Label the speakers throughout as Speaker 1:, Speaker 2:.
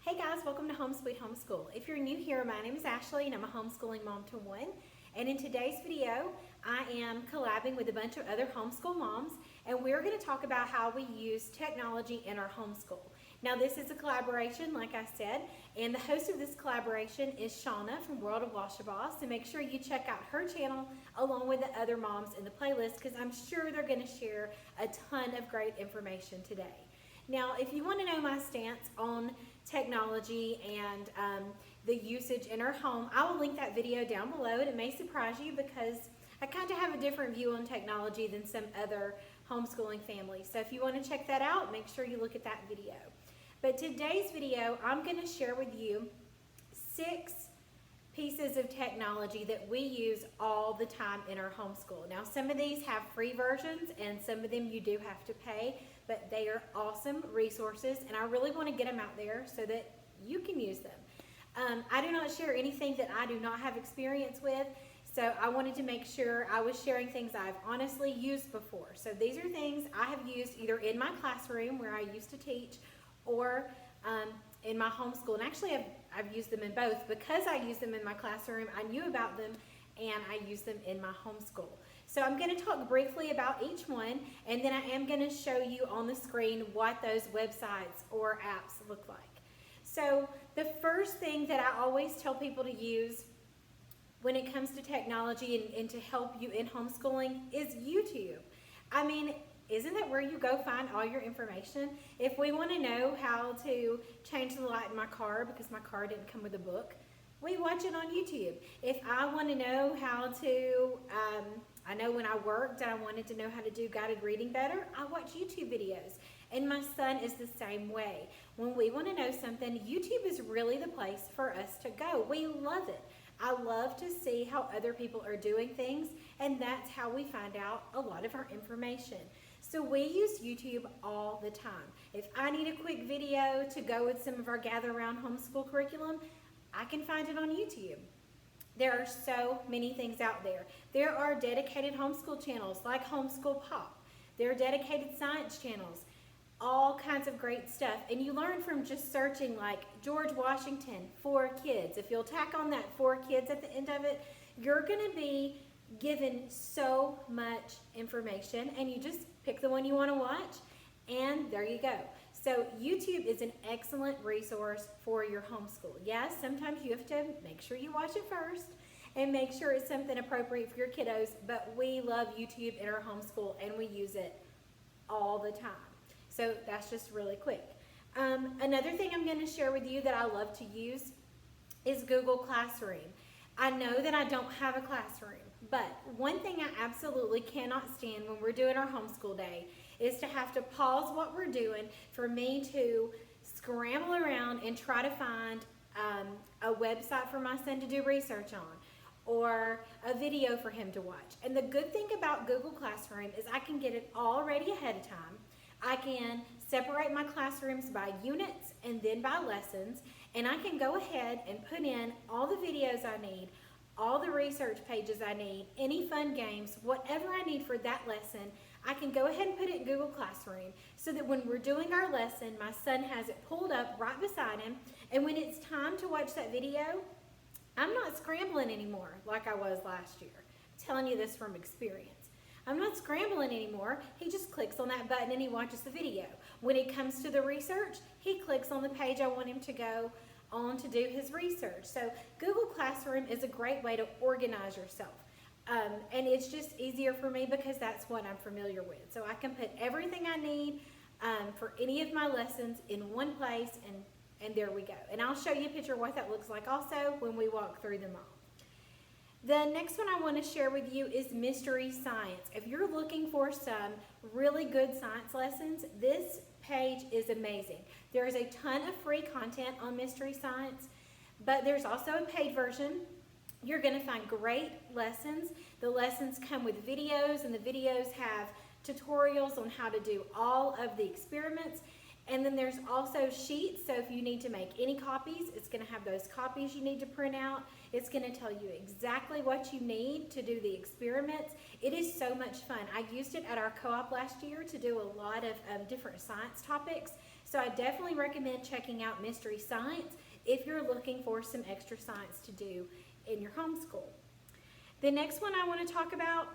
Speaker 1: Hey guys, welcome to Home Sweet Homeschool. If you're new here, my name is Ashley and I'm a homeschooling mom to one. And in today's video, I am collabing with a bunch of other homeschool moms and we're going to talk about how we use technology in our homeschool. Now this is a collaboration, like I said, and the host of this collaboration is Shauna from World of Washaboss. So make sure you check out her channel along with the other moms in the playlist because I'm sure they're going to share a ton of great information today. Now, if you want to know my stance on technology and the usage in our home, I will link that video down below, and it may surprise you because I kind of have a different view on technology than some other homeschooling families. So if you want to check that out, make sure you look at that video. But today's video, I'm going to share with you 6 pieces of technology that we use all the time in our homeschool. Now, some of these have free versions and some of them you do have to pay, but they are awesome resources and I really want to get them out there so that you can use them. I do not share anything that I do not have experience with, so I wanted to make sure I was sharing things I've honestly used before. So these are things I have used either in my classroom where I used to teach or in my homeschool. And actually I've used them in both. Because I used them in my classroom, I knew about them and I used them in my homeschool. So I'm going to talk briefly about each one, and then I am going to show you on the screen what those websites or apps look like. So the first thing that I always tell people to use when it comes to technology and to help you in homeschooling is YouTube. I mean, isn't that where you go find all your information? If we want to know how to change the light in my car because my car didn't come with a book, we watch it on YouTube. If I want to know how to, I know when I worked and I wanted to know how to do guided reading better, I watch YouTube videos. And my son is the same way. When we want to know something, YouTube is really the place for us to go. We love it. I love to see how other people are doing things, and that's how we find out a lot of our information. So we use YouTube all the time. If I need a quick video to go with some of our Gather Around homeschool curriculum, I can find it on YouTube. There are so many things out there. There are dedicated homeschool channels like Homeschool Pop. There are dedicated science channels, all kinds of great stuff. And you learn from just searching like George Washington, 4 kids. If you'll tack on that 4 kids at the end of it, you're going to be given so much information, and you just pick the one you want to watch, and there you go. So YouTube is an excellent resource for your homeschool. Yes, sometimes you have to make sure you watch it first and make sure it's something appropriate for your kiddos, but we love YouTube in our homeschool and we use it all the time. So that's just really quick. Another thing I'm going to share with you that I love to use is Google Classroom. I know that I don't have a classroom, but one thing I absolutely cannot stand when we're doing our homeschool day is to have to pause what we're doing for me to scramble around and try to find a website for my son to do research on or a video for him to watch. And the good thing about Google Classroom is I can get it all ready ahead of time. I can separate my classrooms by units and then by lessons, and I can go ahead and put in all the videos I need, all the research pages I need, any fun games, whatever I need for that lesson. I can go ahead and put it in Google Classroom so that when we're doing our lesson, my son has it pulled up right beside him, and when it's time to watch that video, I'm not scrambling anymore like I was last year. I'm telling you this from experience. I'm not scrambling anymore. He just clicks on that button and he watches the video. When it comes to the research, he clicks on the page I want him to go on to do his research. So Google Classroom is a great way to organize yourself. And it's just easier for me because that's what I'm familiar with. So I can put everything I need for any of my lessons in one place, and there we go. And I'll show you a picture of what that looks like also when we walk through them all. The next one I want to share with you is Mystery Science. If you're looking for some really good science lessons, this page is amazing. There is a ton of free content on Mystery Science, but there's also a paid version. You're going to find great lessons. The lessons come with videos, and the videos have tutorials on how to do all of the experiments. And then there's also sheets, so if you need to make any copies, it's going to have those copies you need to print out. It's going to tell you exactly what you need to do the experiments. It is so much fun. I used it at our co-op last year to do a lot of different science topics, so I definitely recommend checking out Mystery Science if you're looking for some extra science to do in your homeschool. The next one I want to talk about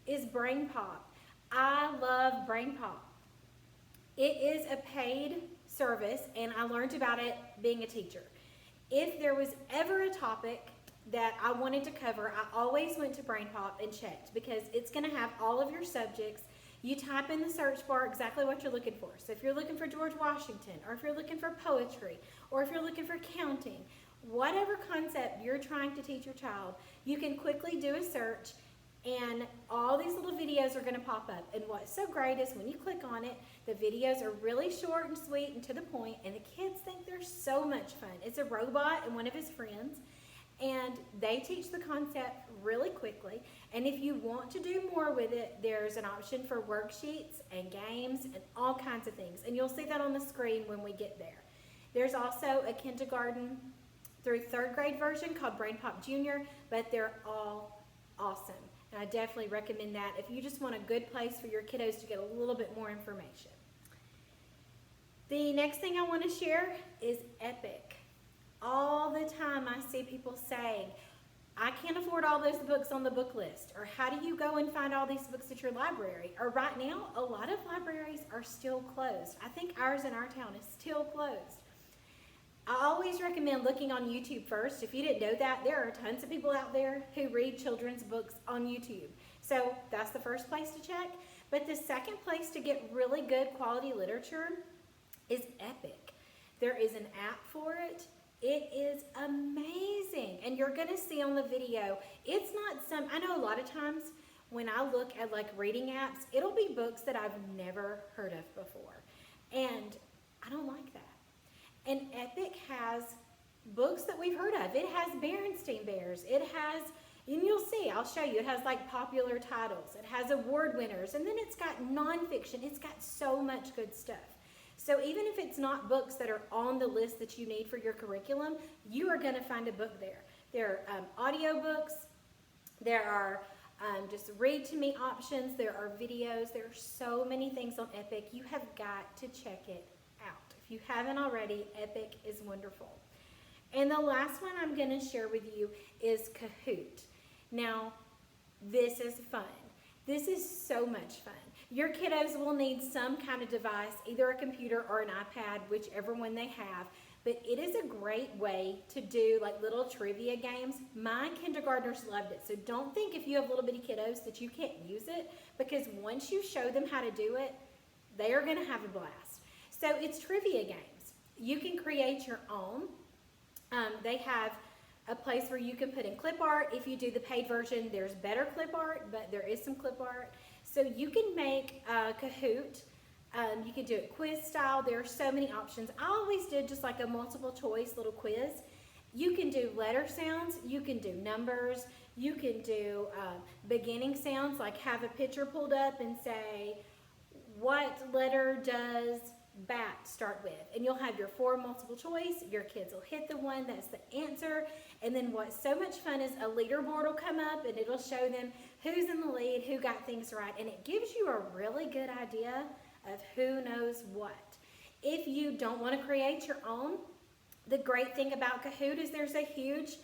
Speaker 1: is Brainpop. I love Brainpop. It is a paid service, and I learned about it being a teacher. If there was ever a topic that I wanted to cover, I always went to Brainpop and checked, because it's going to have all of your subjects. You type in the search bar exactly what you're looking for. So if you're looking for George Washington, or if you're looking for poetry, or if you're looking for counting, whatever concept you're trying to teach your child, you can quickly do a search, and all these little videos are going to pop up. And what's so great is when you click on it, the videos are really short and sweet and to the point, and the kids think they're so much fun. It's a robot and one of his friends, and they teach the concept really quickly. And if you want to do more with it, there's an option for worksheets and games and all kinds of things. And you'll see that on the screen when we get there. There's also a kindergarten through third grade version called Brainpop Junior, but they're all awesome. And I definitely recommend that if you just want a good place for your kiddos to get a little bit more information. The next thing I want to share is Epic. All the time I see people saying, I can't afford all those books on the book list, or how do you go and find all these books at your library? Or right now, a lot of libraries are still closed. I think ours in our town is still closed. I always recommend looking on YouTube first. If you didn't know that, there are tons of people out there who read children's books on YouTube. So that's the first place to check. But the second place to get really good quality literature is Epic. There is an app for it. It is amazing. And you're going to see on the video, it's not some, I know a lot of times when I look at like reading apps, it'll be books that I've never heard of before. And I don't like that. And Epic has books that we've heard of. It has Berenstain Bears. It has, and you'll see, I'll show you, it has like popular titles. It has award winners. And then it's got nonfiction. It's got so much good stuff. So even if it's not books that are on the list that you need for your curriculum, you are going to find a book there. There are audio books. There are just read to me options. There are videos. There are so many things on Epic. You have got to check it out. If you haven't already, Epic is wonderful. And the last one I'm going to share with you is Kahoot. Now, this is fun. This is so much fun. Your kiddos will need some kind of device, either a computer or an iPad, whichever one they have. But it is a great way to do like little trivia games. My kindergartners loved it. So don't think if you have little bitty kiddos that you can't use it, because once you show them how to do it, they are going to have a blast. So it's trivia games. You can create your own. They have a place where you can put in clip art. If you do the paid version, there's better clip art, but there is some clip art. So you can make Kahoot. You can do it quiz style. There are so many options. I always did just like a multiple choice little quiz. You can do letter sounds. You can do numbers. You can do beginning sounds, like have a picture pulled up and say, what letter does bat start with? And you'll have your 4 multiple choice. Your kids will hit the one that's the answer. And then what's so much fun is a leaderboard will come up and it'll show them who's in the lead, who got things right. And it gives you a really good idea of who knows what. If you don't want to create your own, the great thing about Kahoot is there's a huge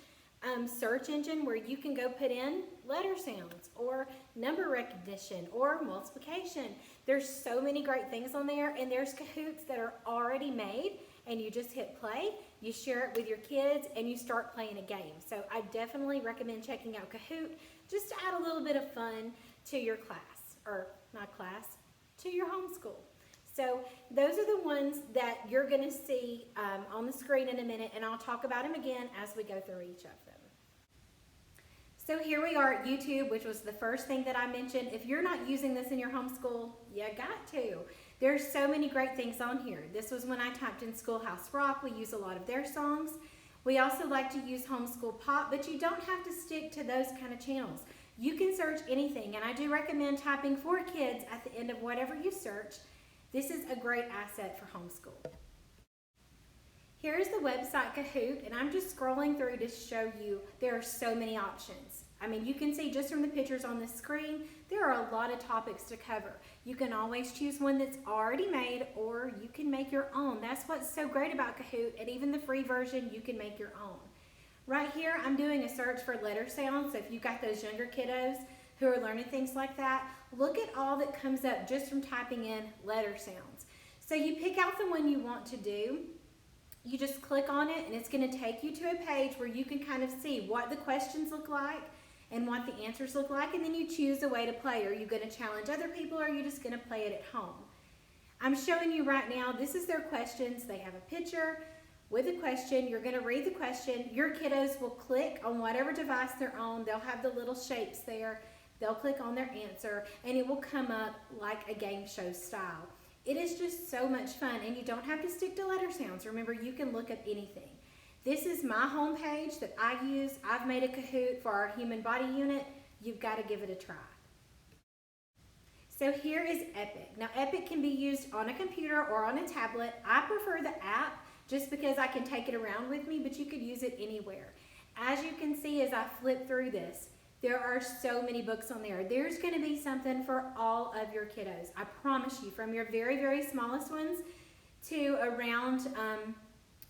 Speaker 1: search engine where you can go put in letter sounds or number recognition or multiplication. There's so many great things on there, and there's Kahoots that are already made, and you just hit play, you share it with your kids, and you start playing a game. So I definitely recommend checking out Kahoot just to add a little bit of fun to your class, or not class, to your homeschool. So those are the ones that you're going to see on the screen in a minute, and I'll talk about them again as we go through each of them. So here we are at YouTube, which was the first thing that I mentioned. If you're not using this in your homeschool, you got to. There's so many great things on here. This was when I typed in Schoolhouse Rock. We use a lot of their songs. We also like to use Homeschool Pop, but you don't have to stick to those kind of channels. You can search anything, and I do recommend typing for kids at the end of whatever you search. This is a great asset for homeschool. Here's the website Kahoot, and I'm just scrolling through to show you there are so many options. I mean, you can see just from the pictures on the screen, there are a lot of topics to cover. You can always choose one that's already made, or you can make your own. That's what's so great about Kahoot, and even the free version, you can make your own. Right here, I'm doing a search for letter sounds, so if you've got those younger kiddos who are learning things like that, look at all that comes up just from typing in letter sounds. So you pick out the one you want to do. You just click on it, and it's going to take you to a page where you can kind of see what the questions look like and what the answers look like, and then you choose a way to play. Are you going to challenge other people, or are you just going to play it at home? I'm showing you right now, this is their questions. They have a picture with a question. You're going to read the question. Your kiddos will click on whatever device they're on. They'll have the little shapes there. They'll click on their answer, and it will come up like a game show style. It is just so much fun, and you don't have to stick to letter sounds. Remember, you can look up anything. This is my home page that I use. I've made a Kahoot for our human body unit. You've got to give it a try. So here is Epic. Now, Epic can be used on a computer or on a tablet. I prefer the app just because I can take it around with me, but you could use it anywhere. As you can see as I flip through this, there are so many books on there. There's going to be something for all of your kiddos. I promise you, from your very, very smallest ones to around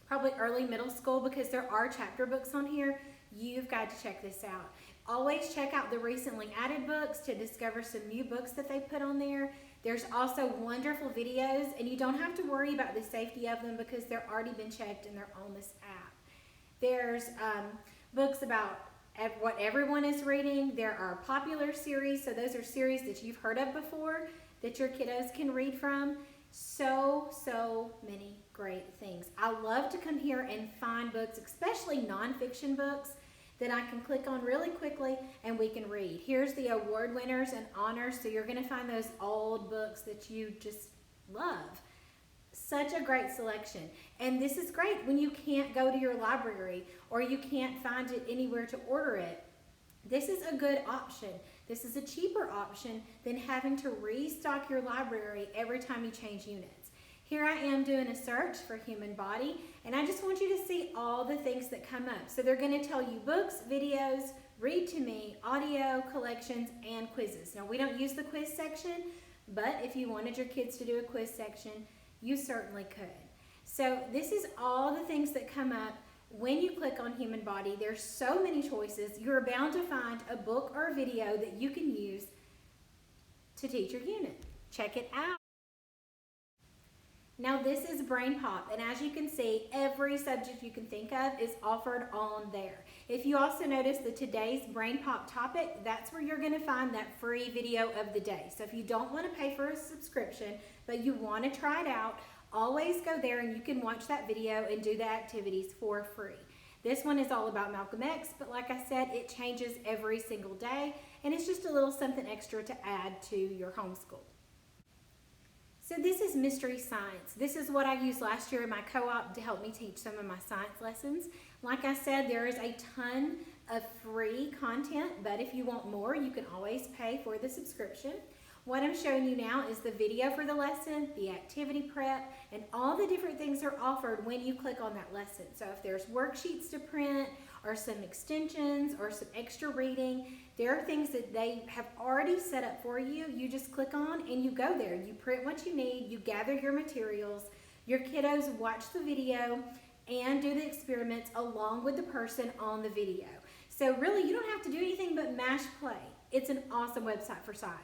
Speaker 1: probably early middle school, because there are chapter books on here. You've got to check this out. Always check out the recently added books to discover some new books that they put on there. There's also wonderful videos, and you don't have to worry about the safety of them because they're already been checked and they're on this app. There's books about what everyone is reading. There are popular series, so those are series that you've heard of before that your kiddos can read from. So many great things. I love to come here and find books, especially nonfiction books, that I can click on really quickly and we can read. Here's the award winners and honors, so you're going to find those old books that you just love. Such a great selection. And this is great when you can't go to your library or you can't find it anywhere to order it. This is a good option. This is a cheaper option than having to restock your library every time you change units. Here I am doing a search for human body, and I just want you to see all the things that come up. So they're going to tell you books, videos, read to me, audio, collections, and quizzes. Now, we don't use the quiz section, but if you wanted your kids to do a quiz section, you certainly could. So this is all the things that come up when you click on human body. There's so many choices. You're bound to find a book or a video that you can use to teach your unit. Check it out. Now this is Brainpop, and as you can see, every subject you can think of is offered on there. If you also notice the today's Brainpop topic, that's where you're going to find that free video of the day. So if you don't want to pay for a subscription, but you want to try it out, always go there and you can watch that video and do the activities for free. This one is all about Malcolm X, but like I said, it changes every single day, and it's just a little something extra to add to your homeschool. So this is Mystery Science. This is what I used last year in my co-op to help me teach some of my science lessons. Like I said, there is a ton of free content, but if you want more, you can always pay for the subscription. What I'm showing you now is the video for the lesson, the activity prep, and all the different things are offered when you click on that lesson. So if there's worksheets to print, or some extensions, or some extra reading, there are things that they have already set up for you. You just click on and you go there. You print what you need, you gather your materials, your kiddos watch the video and do the experiments along with the person on the video. So really, you don't have to do anything but mash play. It's an awesome website for science.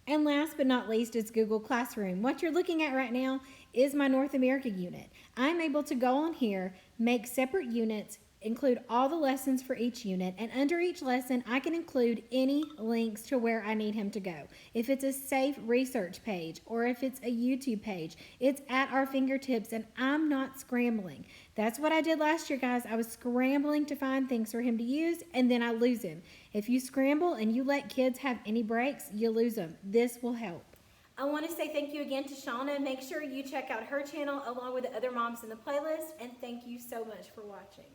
Speaker 1: And last but not least is Google Classroom. What you're looking at right now is my North America unit. I'm able to go on here, make separate units, include all the lessons for each unit, and under each lesson I can include any links to where I need him to go. If it's a safe research page or if it's a YouTube page, it's at our fingertips and I'm not scrambling. That's what I did last year, guys. I was scrambling to find things for him to use and then I lose him. If you scramble and you let kids have any breaks, you lose them. This will help. I want to say thank you again to Shauna. Make sure you check out her channel along with the other moms in the playlist, and thank you so much for watching.